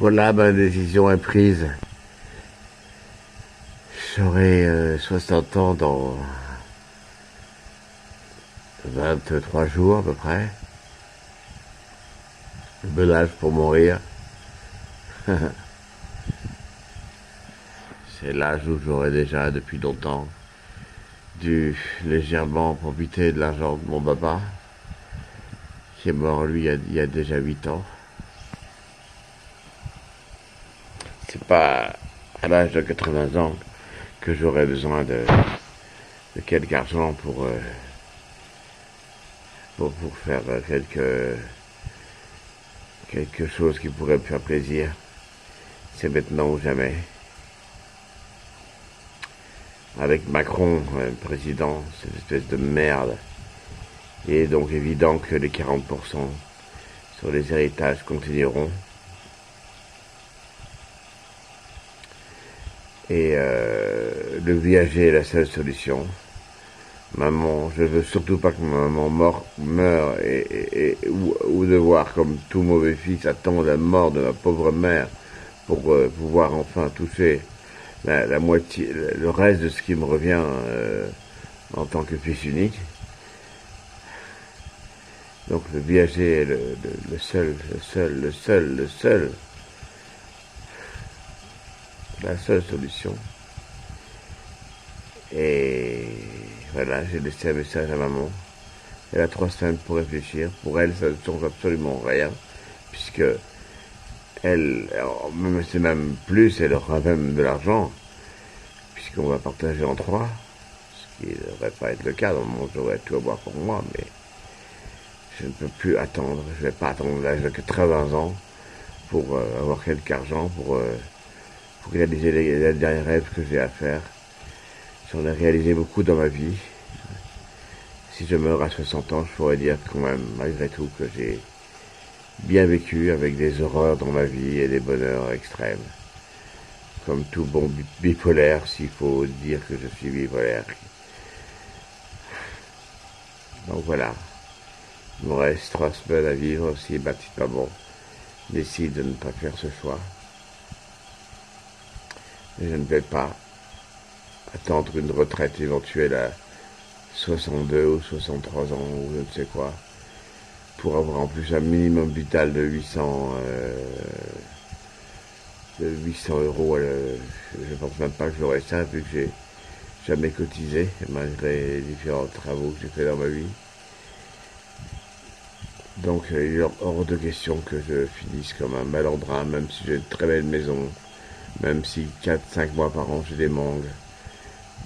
Voilà, ma décision est prise. J'aurai 60 ans dans 23 jours à peu près. Le bon âge pour mourir. C'est l'âge où j'aurais déjà, depuis longtemps, dû légèrement profiter de l'argent de mon papa, qui est mort, lui, il y a déjà 8 ans. C'est pas à l'âge de 80 ans que j'aurais besoin de quelque argent pour faire quelque chose qui pourrait me faire plaisir. C'est maintenant ou jamais. Avec Macron, président, cette espèce de merde, il est donc évident que les 40% sur les héritages continueront. Et le viager est la seule solution. Maman, je veux surtout pas que maman meure ou de voir comme tout mauvais fils attend la mort de ma pauvre mère pour pouvoir enfin toucher la moitié, le reste de ce qui me revient en tant que fils unique. Donc le viager est le seul, la seule solution. Et voilà, j'ai laissé un message à maman. Elle a 3 semaines pour réfléchir. Pour elle, ça ne change absolument rien, puisque elle, c'est même plus, elle aura même de l'argent, puisqu'on va partager en 3, ce qui ne devrait pas être le cas. Dans le monde, j'aurais tout avoir pour moi, mais je ne peux plus attendre. Je ne vais pas attendre l'âge de 80 ans pour avoir quelque argent, pour réaliser les derniers rêves que j'ai à faire. J'en ai réalisé beaucoup dans ma vie. Si je meurs à 60 ans, je pourrais dire quand même, malgré tout, que j'ai bien vécu avec des horreurs dans ma vie et des bonheurs extrêmes. Comme tout bon bipolaire, s'il faut dire que je suis bipolaire. Donc voilà, il me reste 3 semaines à vivre si ma petite maman décide de ne pas faire ce choix. Et je ne vais pas attendre une retraite éventuelle à 62 ou 63 ans ou je ne sais quoi, pour avoir en plus un minimum vital de 800 euros. Je pense même pas que j'aurai ça vu que j'ai jamais cotisé malgré les différents travaux que j'ai fait dans ma vie. Donc il est hors de question que je finisse comme un malandrin, même si j'ai une très belle maison, même si 4-5 mois par an j'ai des mangues,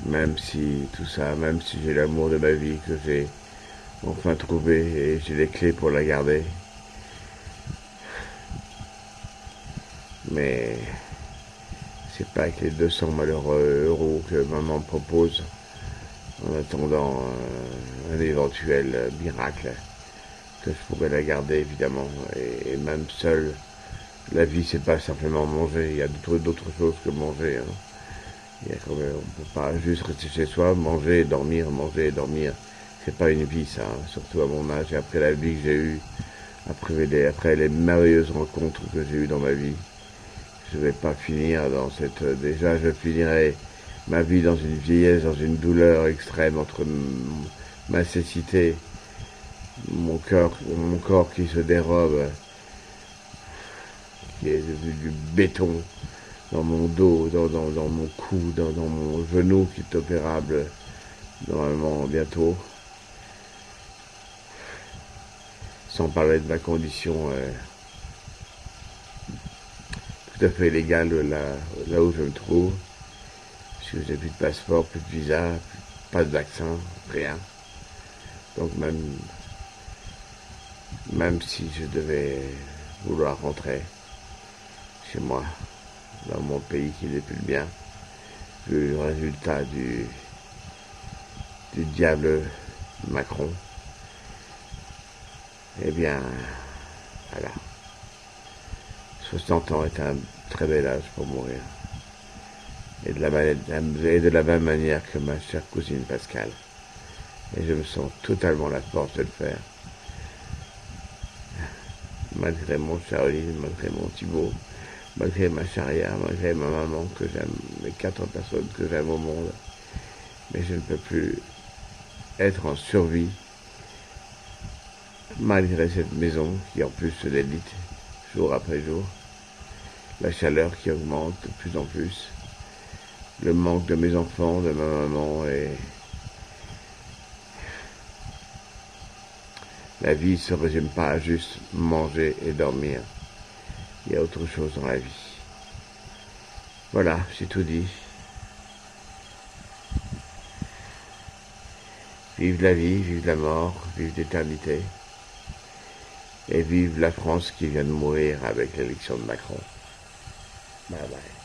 même si tout ça, même si j'ai l'amour de ma vie que j'ai enfin trouvé et j'ai les clés pour la garder. Mais c'est pas avec les 200 malheureux euros que maman me propose en attendant un éventuel miracle que je pourrais la garder évidemment. Et même seul, la vie c'est pas simplement manger, il y a d'autres choses que manger. Hein. Il y a quand même, on peut pas juste rester chez soi, manger et dormir, manger et dormir. C'est pas une vie ça, hein. Surtout à mon âge et après la vie que j'ai eue, après les merveilleuses rencontres que j'ai eues dans ma vie. Je vais pas finir dans cette... Déjà, je finirai ma vie dans une vieillesse, dans une douleur extrême entre ma cécité, mon corps qui se dérobe, qui est devenu du béton dans mon dos, dans mon cou, dans mon genou qui est opérable normalement bientôt. Sans parler de ma condition tout à fait légale là où je me trouve, puisque j'ai plus de passeport, plus de visa, pas de vaccin, rien. Donc même si je devais vouloir rentrer chez moi, dans mon pays qui n'est plus le mien, vu le résultat du diable Macron, eh bien, voilà. 60 ans est un très bel âge pour mourir. Et de la même manière que ma chère cousine Pascale. Et je me sens totalement la force de le faire. Malgré mon Charlie, malgré mon Thibaut, malgré ma charia, malgré ma maman que j'aime, les 4 personnes que j'aime au monde. Mais je ne peux plus être en survie malgré cette maison qui en plus se délite jour après jour, la chaleur qui augmente de plus en plus, le manque de mes enfants, de ma maman et la vie ne se résume pas à juste manger et dormir. Il y a autre chose dans la vie. Voilà, j'ai tout dit. Vive la vie, vive la mort, vive l'éternité. Et vive la France qui vient de mourir avec l'élection de Macron. Bye bye.